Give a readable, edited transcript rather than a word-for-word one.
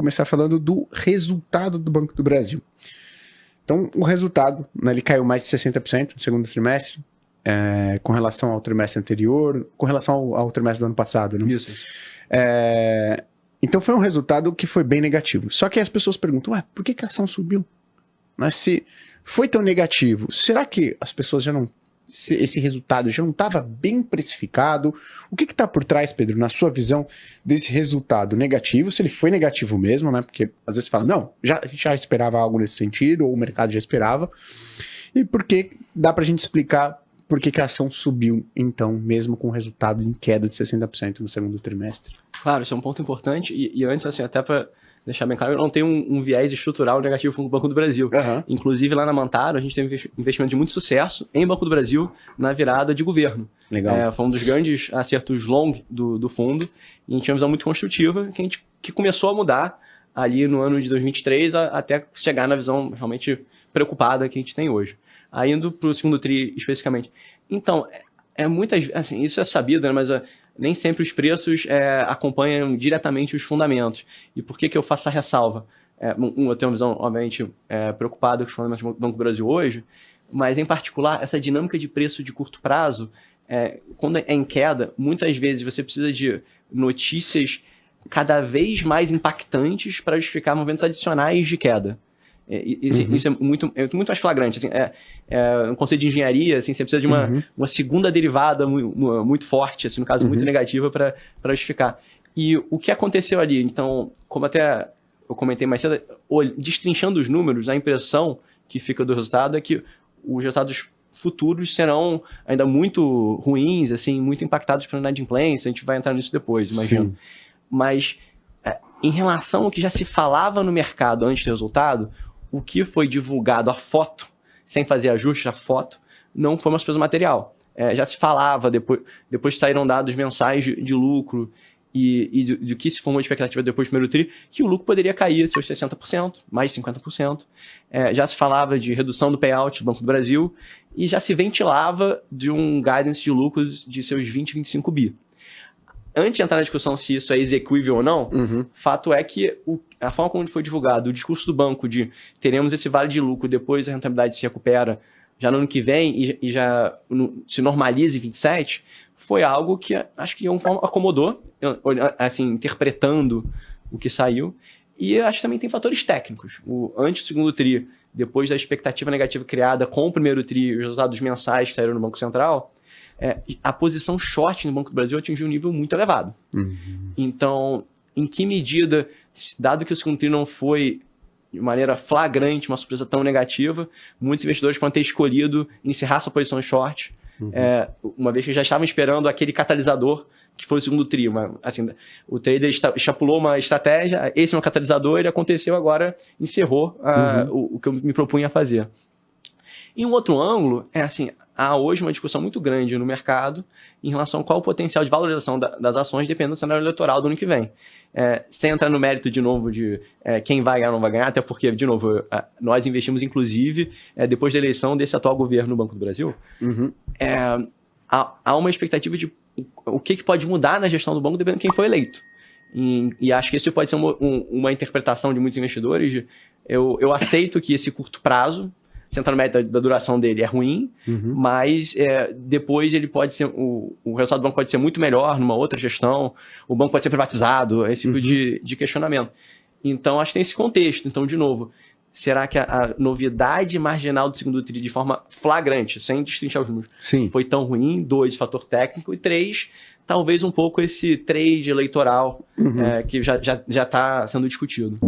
Começar falando do resultado do Banco do Brasil. Então, o resultado, né, ele caiu mais de 60% no segundo trimestre, com relação ao trimestre anterior, com relação ao trimestre do ano passado. Né? Isso. Então, foi um resultado que foi bem negativo. Só que as pessoas perguntam, por que a ação subiu? Mas se foi tão negativo, será que as pessoas já não... esse resultado já não estava bem precificado? O que está por trás, Pedro, na sua visão, desse resultado negativo? Se ele foi negativo mesmo, né? Porque às vezes fala, não, a gente já esperava algo nesse sentido, ou o mercado já esperava. E por que dá para a gente explicar por que a ação subiu, então, mesmo com o resultado em queda de 60% no segundo trimestre? Claro, isso é um ponto importante. E antes, assim, até para deixar bem claro, eu não tenho um viés estrutural negativo com o Banco do Brasil. Uhum. Inclusive, lá na Mantaro, a gente teve investimento de muito sucesso em Banco do Brasil na virada de governo. Legal. Foi um dos grandes acertos long do fundo. E a gente tinha uma visão muito construtiva que começou a mudar ali no ano de 2023 até chegar na visão realmente preocupada que a gente tem hoje. Aí, indo para o segundo TRI especificamente. Então, muitas, assim, isso é sabido, né, mas nem sempre os preços acompanham diretamente os fundamentos. E por que eu faço essa ressalva? Eu tenho uma visão, obviamente, preocupada com os fundamentos do Banco do Brasil hoje, mas, em particular, essa dinâmica de preço de curto prazo, quando é em queda, muitas vezes você precisa de notícias cada vez mais impactantes para justificar movimentos adicionais de queda. Isso é muito mais flagrante. Assim, um conceito de engenharia, assim, você precisa de uma segunda derivada muito forte, assim, no caso, muito negativa, para justificar. E o que aconteceu ali? Então, como até eu comentei mais cedo, destrinchando os números, a impressão que fica do resultado é que os resultados futuros serão ainda muito ruins, assim, muito impactados pela inadimplência. A gente vai entrar nisso depois, imagino. Sim. Mas, em relação ao que já se falava no mercado antes do resultado, o que foi divulgado, a foto, sem fazer ajuste, a foto, não foi uma surpresa material. Já se falava, depois saíram dados mensais de lucro e do que se formou de expectativa depois do primeiro TRI, que o lucro poderia cair seus 60%, mais 50%. Já se falava de redução do payout do Banco do Brasil e já se ventilava de um guidance de lucros de seus 20, 25 bi. Antes de entrar na discussão se isso é execuível ou não, fato é que a forma como foi divulgado, o discurso do banco de teremos esse vale de lucro, depois a rentabilidade se recupera já no ano que vem e já se normaliza em 27, foi algo que acho que de alguma forma acomodou, assim, interpretando o que saiu. E acho que também tem fatores técnicos. Antes do segundo TRI, depois da expectativa negativa criada com o primeiro TRI, os resultados mensais que saíram no Banco Central, a posição short no Banco do Brasil atingiu um nível muito elevado. Então, em que medida, dado que o segundo TRI não foi de maneira flagrante uma surpresa tão negativa, muitos investidores podem ter escolhido encerrar sua posição short, uma vez que já estavam esperando aquele catalisador que foi o segundo TRI. Assim, o trader extrapolou uma estratégia, esse é um catalisador, ele aconteceu agora, encerrou o que eu me propunha a fazer. Em um outro ângulo, há hoje uma discussão muito grande no mercado em relação a qual o potencial de valorização das ações depende do cenário eleitoral do ano que vem. Sem entrar no mérito, de novo, de quem vai ganhar ou não vai ganhar, até porque, de novo, nós investimos, inclusive, depois da eleição desse atual governo no Banco do Brasil, há uma expectativa de o que pode mudar na gestão do banco dependendo de quem foi eleito. E acho que isso pode ser uma interpretação de muitos investidores. Eu aceito que esse curto prazo, sentar no mérito da duração dele, é ruim, mas depois ele pode ser, o resultado do banco pode ser muito melhor numa outra gestão, o banco pode ser privatizado, esse tipo de questionamento. Então, acho que tem esse contexto. Então, de novo, será que a novidade marginal do segundo TRI, de forma flagrante, sem destrinchar os números, foi tão ruim? 2, fator técnico. E 3, talvez um pouco esse trade eleitoral que já está sendo discutido.